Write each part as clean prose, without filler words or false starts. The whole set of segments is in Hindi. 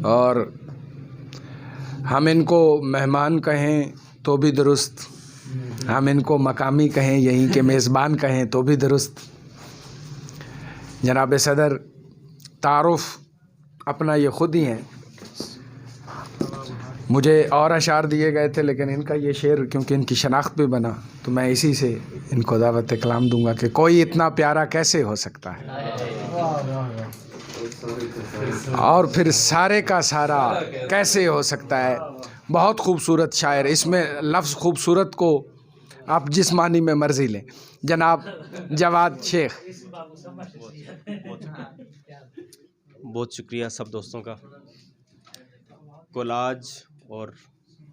और हम इनको मेहमान कहें तो भी दुरुस्त, हम इनको मकामी कहें, यहीं के मेज़बान कहें तो भी दुरुस्त। जनाब सदर तारुफ़ अपना ये ख़ुद ही हैं। मुझे और अशार दिए गए थे लेकिन इनका ये शेर क्योंकि इनकी शनाख्त भी बना तो मैं इसी से इनको दावत कलाम दूंगा कि कोई इतना प्यारा कैसे हो सकता है, और फिर सारे का सारा कैसे हो सकता है। बहुत खूबसूरत शायर, इसमें लफ्ज़ खूबसूरत को आप जिस मानी में मर्ज़ी लें। जनाब जवाद शेख। बहुत शुक्रिया सब दोस्तों का, कोलाज और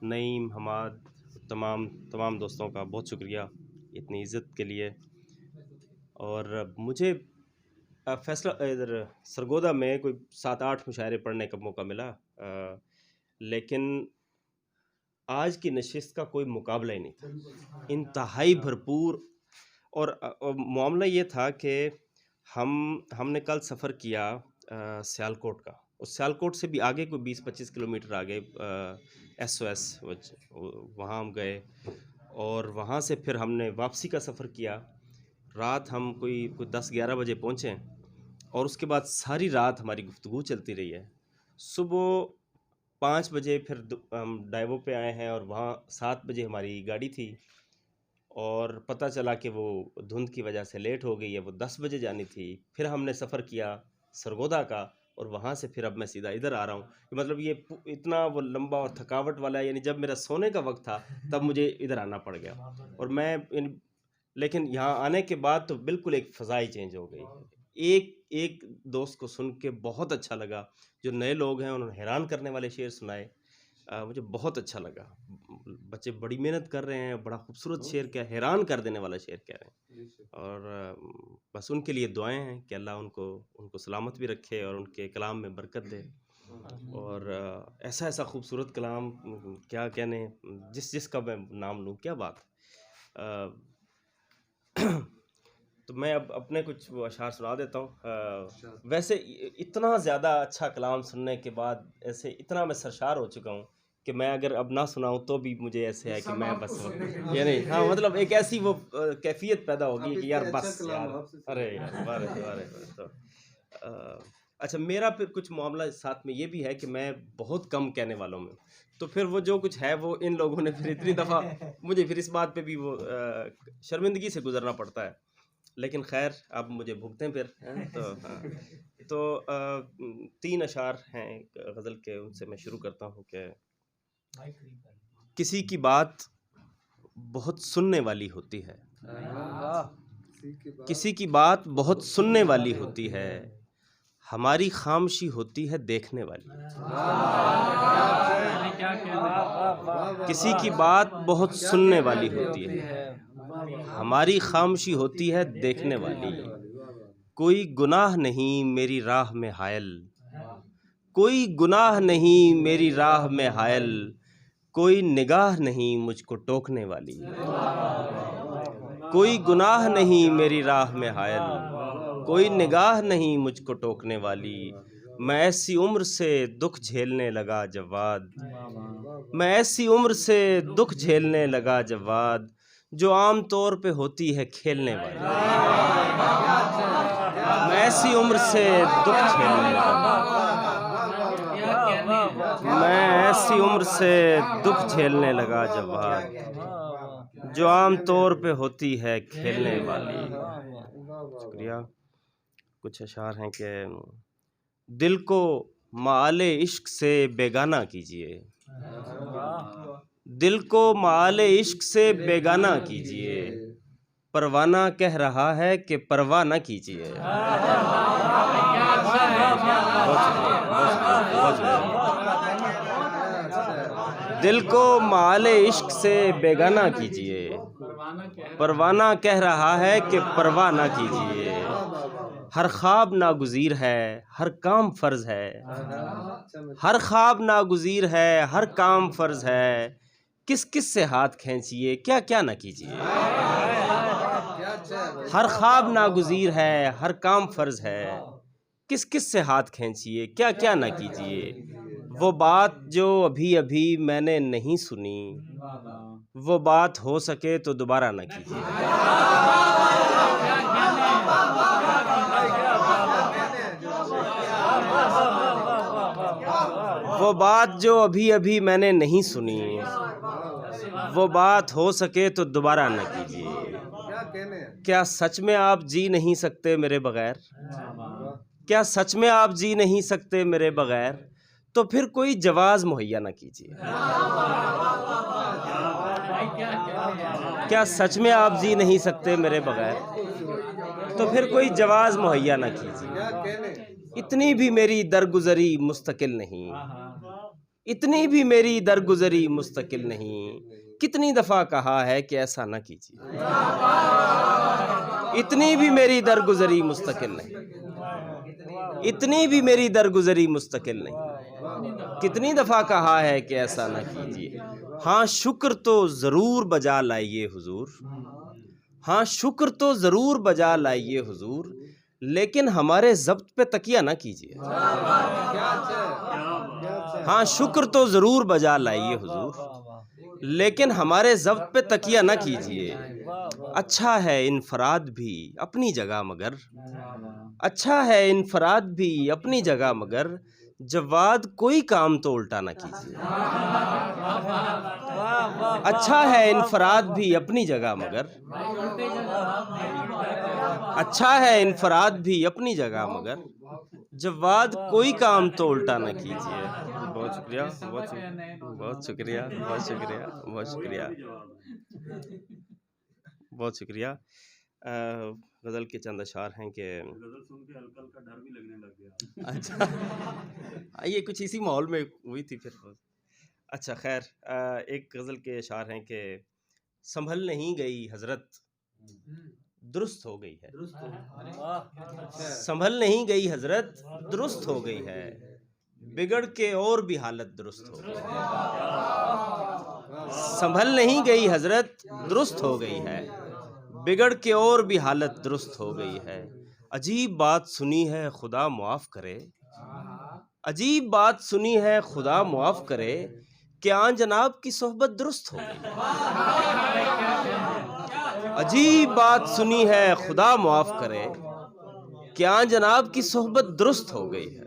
नईम, हमाद, तमाम दोस्तों का बहुत शुक्रिया इतनी इज़्ज़त के लिए। और मुझे फैसला इधर सरगोदा में कोई 7-8 मुशायरे पढ़ने का मौका मिला, लेकिन आज की नशिस्त का कोई मुकाबला ही नहीं था, इंतहाई भरपूर। और मामला ये था कि हमने कल सफ़र किया सियालकोट का, उस सियालकोट से भी आगे कोई 20-25 किलोमीटर आगे SOS वहाँ हम गए, और वहाँ से फिर हमने वापसी का सफ़र किया। रात हम कोई 10-11 बजे पहुँचे, और उसके बाद सारी रात हमारी गुफ्तगू चलती रही है। सुबह 5 बजे फिर हम डाइवो पे आए हैं, और वहाँ 7 बजे हमारी गाड़ी थी, और पता चला कि वो धुंध की वजह से लेट हो गई है, वो 10 बजे जानी थी। फिर हमने सफ़र किया सरगोदा का, और वहाँ से फिर अब मैं सीधा इधर आ रहा हूँ। मतलब ये इतना वो लंबा और थकावट वाला है, यानी जब मेरा सोने का वक्त था तब मुझे इधर आना पड़ गया। और लेकिन यहाँ आने के बाद तो बिल्कुल एक फ़ज़ा ही चेंज हो गई। एक दोस्त को सुन के बहुत अच्छा लगा, जो नए लोग हैं उन्होंने हैरान करने वाले शेर सुनाए, मुझे बहुत अच्छा लगा। बच्चे बड़ी मेहनत कर रहे हैं, बड़ा खूबसूरत शेर, क्या हैरान कर देने वाला शेर कह रहे हैं। और बस उनके लिए दुआएं हैं कि अल्लाह उनको सलामत भी रखे और उनके कलाम में बरकत दे। और ऐसा खूबसूरत कलाम क्या कहने, जिसका मैं नाम लूँ क्या बात। तो मैं अब अपने कुछ अशार सुना देता हूँ। वैसे इतना ज़्यादा अच्छा कलाम सुनने के बाद ऐसे इतना मैं सरशार हो चुका हूँ कि मैं अगर अब ना सुनाऊँ तो भी मुझे ऐसे है कि मैं बस यानी हाँ, मतलब एक ऐसी वो कैफियत पैदा होगी कि यार बस यार, अरे यार वारे तो अच्छा, मेरा फिर कुछ मामला साथ में ये भी है कि मैं बहुत कम कहने वालों में, तो फिर वो जो कुछ है वो इन लोगों ने फिर इतनी दफ़ा मुझे फिर इस बात पे भी वो शर्मिंदगी से गुजरना पड़ता है। लेकिन खैर अब मुझे भुगतें फिर हैं। तो हाँ, तो 3 अशार हैं गज़ल के, उनसे मैं शुरू करता हूँ कि किसी की बात बहुत सुनने वाली होती है, किसी की बात बहुत सुनने वाली होती है, हमारी खामोशी होती है देखने वाली। किसी की बात बहुत सुनने वाली होती है, हमारी खामोशी होती है देखने वाली। कोई गुनाह नहीं मेरी राह में हायल, कोई गुनाह नहीं मेरी राह में हायल, कोई निगाह नहीं मुझको टोकने वाली। कोई गुनाह नहीं मेरी राह में हायल, कोई निगाह नहीं मुझको टोकने वाली। मैं ऐसी उम्र से दुख झेलने लगा जवाद, मैं ऐसी उम्र से दुख झेलने लगा जवाद, जो आम तौर पे होती है खेलने वाली। मैं ऐसी उम्र से दुख झेलने लगा, मैं ऐसी उम्र से दुख झेलने लगा जवाद, जो आम तौर पे होती है खेलने वाली। शुक्रिया। कुछ अशार हैं कि दिल को माले इश्क से बेगाना कीजिए, दिल को माले इश्क से बेगाना कीजिए, परवाना कह रहा है कि परवाह न कीजिए। दिल को माले इश्क से बेगाना कीजिए, परवाना कह रहा है कि परवाह न कीजिए। हर ख्वाब नागुज़ीर है, हर काम फ़र्ज़ है, हर ख्वाब नागुज़ीर है, हर काम फ़र्ज़ है, किस किस से हाथ खींचिए क्या क्या न कीजिए। हर ख्वाब नागुज़ीर है, हर काम फ़र्ज़ है, किस किस से हाथ खींचिए क्या क्या न कीजिए। वो बात जो अभी अभी मैंने नहीं सुनी, वो बात हो सके तो दोबारा न कीजिए। वो बात जो अभी अभी मैंने नहीं सुनी, वो बात हो सके तो दोबारा न कीजिए। क्या सच में आप जी नहीं सकते मेरे बगैर? क्या सच में आप जी नहीं सकते मेरे बगैर? तो फिर कोई जवाज़ मुहैया न कीजिए। क्या सच में आप जी नहीं सकते मेरे बगैर? तो फिर कोई जवाज़ मुहैया न कीजिए। इतनी भी मेरी दरगुजरी मुस्तकिल नहीं, इतनी भी मेरी दरगुजरी मुस्तकिल नहीं, कितनी दफ़ा कहा है कि ऐसा न कीजिए। इतनी भी मेरी दरगुजरी मुस्तकिल नहीं, इतनी भी मेरी दरगुजरी मुस्तकिल नहीं, कितनी दफ़ा कहा है कि ऐसा न कीजिए। हाँ शुक्र तो ज़रूर बजा लाइए हुजूर, हाँ शुक्र तो ज़रूर बजा लाइए हुजूर, लेकिन हमारे ज़ब्त पे तकिया न कीजिए। हाँ शुक्र तो ज़रूर बजा लाइए हुजूर, लेकिन हमारे ज़ब्त पे तकिया न कीजिए। अच्छा है इनफराद भी अपनी जगह मगर, अच्छा है इनफराद भी अपनी जगह मगर, जवाद कोई काम तो उल्टा न कीजिए। अच्छा है इनफराद भी अपनी जगह मगर, अच्छा है इनफराद भी अपनी जगह मगर, जवाद कोई काम तो उल्टा न कीजिए। बहुत शुक्रिया, बहुत शुक्रिया, बहुत शुक्रिया, बहुत शुक्रिया, बहुत शुक्रिया, बहुत शुक्रिया। गज़ल के चंद अशार हैं कि गजल सुन के हल्का हल्का डर भी लगने लग गया। अच्छा ये कुछ इसी माहौल में हुई थी फिर। अच्छा खैर, एक गज़ल के अशार हैं कि संभल नहीं गई हजरत दुरुस्त हो गई है, संभल नहीं गई हजरत दुरुस्त हो गई है, बिगड़ के और भी हालत दुरुस्त हो गई है। संभल नहीं गई हजरत दुरुस्त हो गई है, बिगड़ के और भी हालत दुरुस्त हो गई है। अजीब बात सुनी है खुदा मुआफ़ करे, अजीब बात सुनी है खुदा मुआफ़ करे, कि आन जनाब की सोहबत दुरुस्त हो गई। अजीब बात सुनी है खुदा मुआफ़ करे, कि आन जनाब की सोहबत दुरुस्त हो गई है।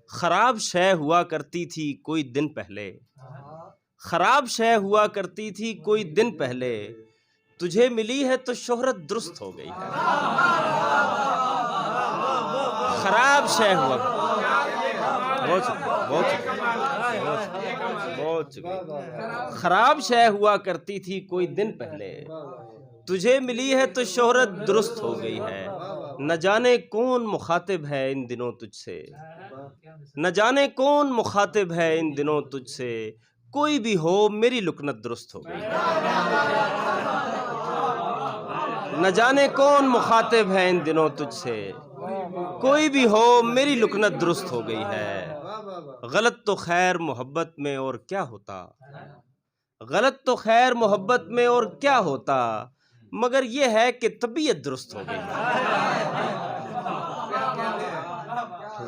ख़राब शय हुआ करती थी कोई दिन पहले, ख़राब शय हुआ करती थी कोई दिन पहले, तुझे मिली है तो शोहरत दुरुस्त हो गई है। ख़राब शय हुआ, बहुत शुक्रिया। ख़राब शय हुआ करती थी कोई दिन पहले, तुझे मिली है तो शोहरत दुरुस्त हो गई है। न जाने कौन मुखातिब है इन दिनों तुझसे, न जाने कौन मुखातिब है इन दिनों तुझसे, कोई भी हो मेरी लुकनत दुरुस्त हो गई है। न जाने कौन मुखातिब है इन दिनों तुझसे, कोई भी हो मेरी लुकनत दुरुस्त हो गई है। गलत तो खैर मोहब्बत में और क्या होता, गलत तो खैर मोहब्बत में और क्या होता, मगर ये है कि तबीयत दुरुस्त हो गई है।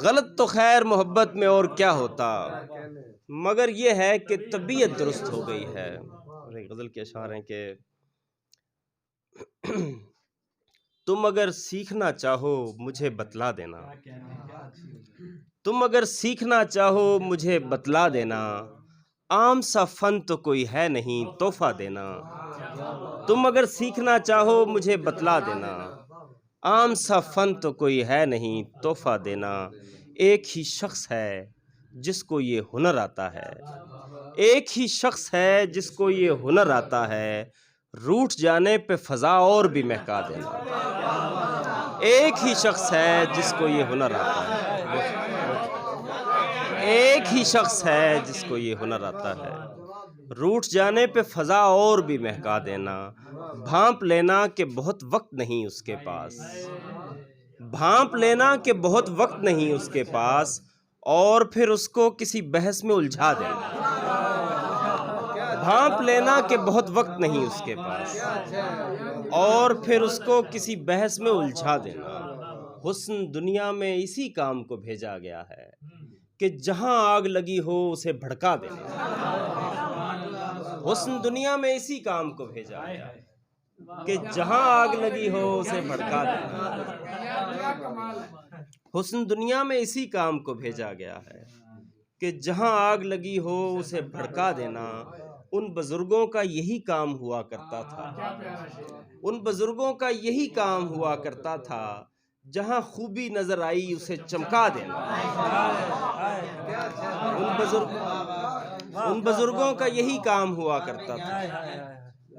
गलत तो खैर मोहब्बत में और क्या होता, मगर ये है कि तबीयत दुरुस्त हो गई है। और एक गज़ल के अशार हैं कि तुम अगर सीखना चाहो मुझे बतला देना, तुम अगर सीखना चाहो मुझे बतला देना, आम सा फन तो कोई है नहीं तोहफा देना। तुम अगर सीखना चाहो मुझे बतला देना, आम सा फन तो कोई है नहीं तोहफा देना। एक ही शख्स है जिसको ये हुनर आता है, एक ही शख्स है जिसको ये हुनर आता है, रूठ जाने पे फ़ज़ा और भी महका देना। एक ही शख्स है जिसको ये हुनर आता है, एक ही शख्स है जिसको ये हुनर आता है, रूठ जाने पे फ़ज़ा और भी महका देना। भांप लेना कि बहुत वक्त नहीं उसके पास, भांप लेना कि बहुत वक्त नहीं उसके पास, और फिर उसको किसी बहस में उलझा देना। भांप लेना कि बहुत वक्त नहीं उसके पास, और फिर उसको किसी बहस में उलझा देना। हुस्न दुनिया में इसी काम को भेजा गया है, कि जहां आग लगी हो उसे भड़का देना। हुस्न दुनिया में इसी काम को भेजा गया कि जहां आग लगी हो उसे भड़का देना। हुस्न दुनिया में इसी काम को भेजा गया है कि जहां आग लगी हो उसे भड़का देना। उन बुजुर्गों का यही काम हुआ करता था, उन बुजुर्गों का यही काम हुआ करता था। जहां खूबी नजर आई उसे चमका देना। उन बुजुर्गों का यही काम हुआ करता था।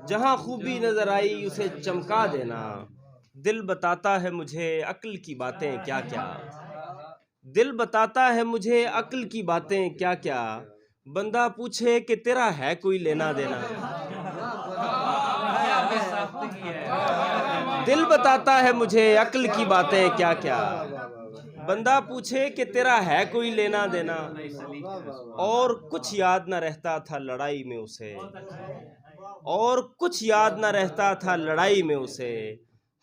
जहां खूबी नजर आई उसे चमका देना। दिल बताता है मुझे अक्ल की बातें क्या क्या, दिल बताता है मुझे अक्ल की बातें क्या क्या। बंदा पूछे कि तेरा है कोई लेना देना। दिल बताता है मुझे अक्ल की बातें क्या क्या। बंदा पूछे कि तेरा है कोई लेना देना। और कुछ याद न रहता था लड़ाई में उसे, और कुछ याद न रहता था लड़ाई में उसे।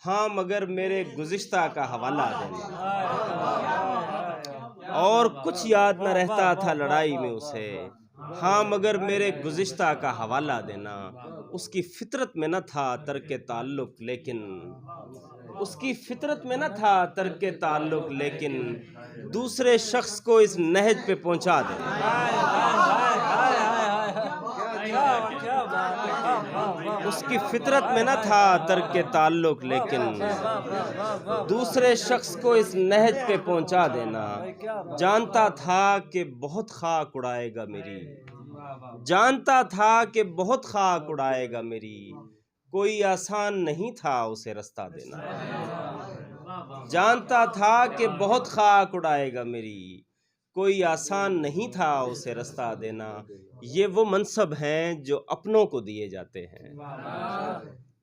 हाँ मगर मेरे गुज़िश्ता का हवाला देना। और कुछ याद न रहता था लड़ाई में उसे। हाँ मगर मेरे गुज़िश्ता का हवाला देना। उसकी फितरत में न था तर्क ताल्लुक लेकिन, उसकी फितरत में न था तर्क ताल्लुक लेकिन दूसरे शख्स को इस नहज पे पहुंचा देना। उसकी फितरत में न था तर्क ताल्लुक लेकिन दूसरे शख्स को इस नहज पे पहुंचा देना। जानता था कि बहुत खाक उड़ाएगा मेरी, जानता था कि बहुत खाक उड़ाएगा मेरी। कोई आसान नहीं था उसे रास्ता देना। जानता था कि बहुत खाक उड़ाएगा मेरी, कोई आसान नहीं था उसे रास्ता देना। ये वो मनसब हैं जो अपनों को दिए जाते हैं,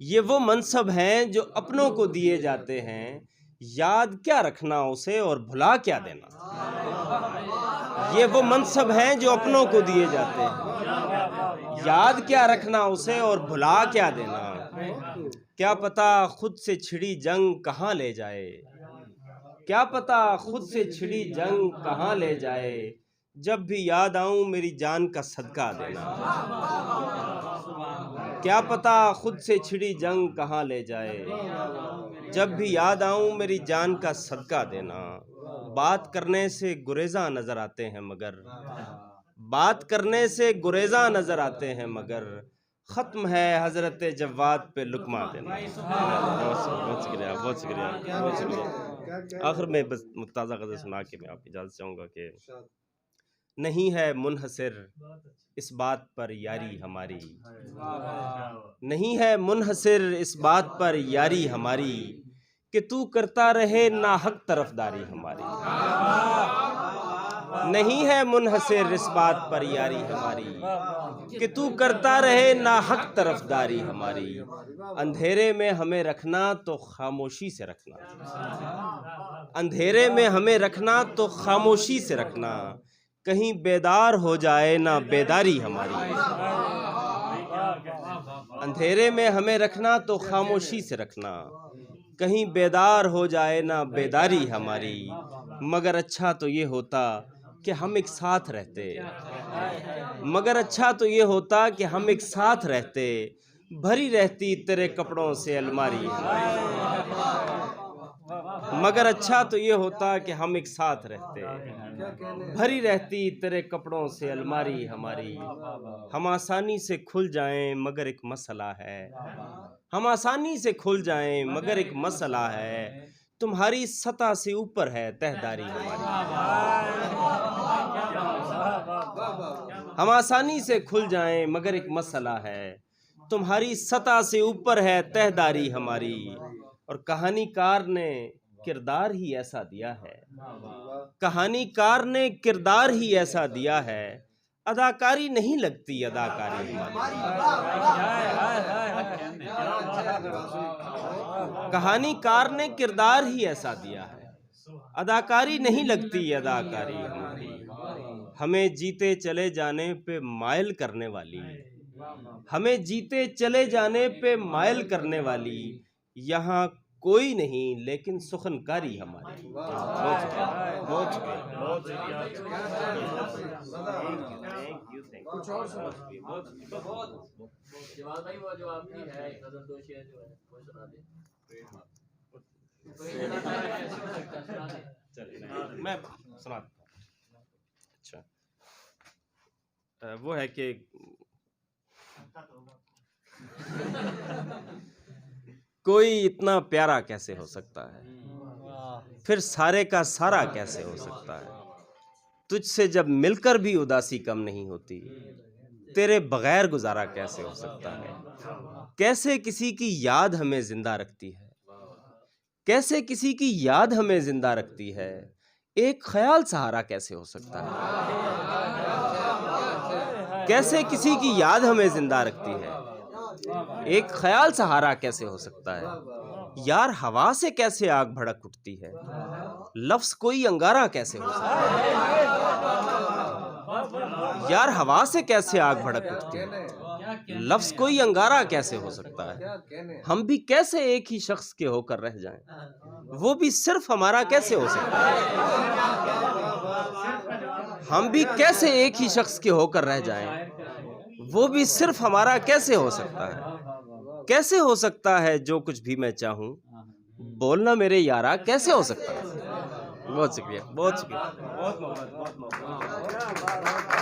ये वो मनसब हैं जो अपनों को दिए जाते हैं। याद क्या रखना उसे और भुला क्या देना। ये वो मनसब हैं जो अपनों को दिए जाते हैं। याद क्या रखना उसे और भुला क्या देना। क्या पता खुद से छिड़ी जंग कहाँ ले जाए, क्या पता खुद से छिड़ी जंग कहाँ ले जाए। जब भी याद आऊं मेरी जान का सदका देना। क्या पता खुद से छिड़ी जंग कहाँ ले जाए। जब भी याद आऊं मेरी जान का सदका देना। बात करने से गुरेजा नजर आते हैं मगर, बात करने से गुरेजा नजर आते हैं मगर ख़त्म है हज़रत जवाद पे लुकमा देना। बहुत शुक्रिया, बहुत शुक्रिया, बहुत शुक्रिया। आखिर में बस मुक्ताज़ा ग़ज़ल सुना के मैं आपकी इजाज़त चाहूँगा कि नहीं है मुनहसिर इस बात पर यारी हमारी, नहीं है मुनहसिर इस बात पर यारी हमारी कि तू करता रहे नाहक तरफदारी हमारी। नहीं है मुनहसिर इस बात पर यारी हमारी कि तू करता रहे नाहक तरफदारी हमारी। अंधेरे में हमें रखना तो खामोशी से रखना, अंधेरे में हमें रखना तो खामोशी से रखना। कहीं बेदार हो जाए ना बेदारी हमारी। अंधेरे में हमें रखना तो खामोशी से रखना, कहीं बेदार हो जाए ना बेदारी हमारी। मगर अच्छा तो ये होता कि हम एक साथ रहते, मगर अच्छा तो ये होता कि हम एक साथ रहते। भरी रहती तेरे कपड़ों से अलमारी हमारी। मगर अच्छा तो ये होता कि हम एक साथ रहते, भरी रहती तेरे कपड़ों से अलमारी हमारी। हम आसानी से खुल जाएं मगर एक मसला है, हम आसानी से खुल जाएं मगर एक मसला है। तुम्हारी सतह से ऊपर है तहदारी हमारी। हम आसानी से खुल जाएं मगर एक मसला है। तुम्हारी सतह से ऊपर है तहदारी हमारी। और कहानीकार ने किरदार ही ऐसा दिया है, कहानीकार ने किरदार ही ऐसा दिया है। अदाकारी नहीं लगती अदाकारी हमारी। कहानीकार ने किरदार ही ऐसा दिया है, अदाकारी नहीं लगती अदाकारी हमारी। हमें जीते चले जाने पे मायल करने वाली, हमें जीते चले जाने पे मायल करने वाली यहाँ कोई नहीं लेकिन सुखनकारी हमारी। बहुत शुक्रिया, बहुत शुक्रिया, बहुत जवाब भाई वो जो आपकी है नजर दो शेर जो है वो सुना दे। चलिए मैं सुना देता हूँ। अच्छा वो है कि कोई इतना प्यारा कैसे हो सकता है, फिर सारे का सारा कैसे हो सकता है। तुझसे जब मिलकर भी उदासी कम नहीं होती, तेरे बगैर गुजारा कैसे हो सकता है। कैसे किसी की याद हमें जिंदा रखती है, कैसे किसी की याद हमें जिंदा रखती है। एक ख्याल सहारा कैसे हो सकता है। कैसे किसी की याद हमें जिंदा रखती है, एक ख्याल सहारा कैसे हो सकता है। यार हवा से कैसे आग भड़क उठती है, लफ्ज कोई अंगारा कैसे हो सकता है। यार हवा से कैसे आग भड़क उठती है, लफ्ज कोई अंगारा कैसे हो सकता है। हम भी कैसे एक ही शख्स के होकर रह जाएं, वो भी सिर्फ हमारा कैसे हो सकता है। हम भी कैसे एक ही शख्स के होकर रह जाएं, वो भी सिर्फ हमारा कैसे हो सकता है। कैसे हो सकता है जो कुछ भी मैं चाहूं, बोलना मेरे यारा कैसे हो सकता है। बहुत शुक्रिया, बहुत शुक्रिया, बहुत मोहब्बत, बहुत मोहब्बत।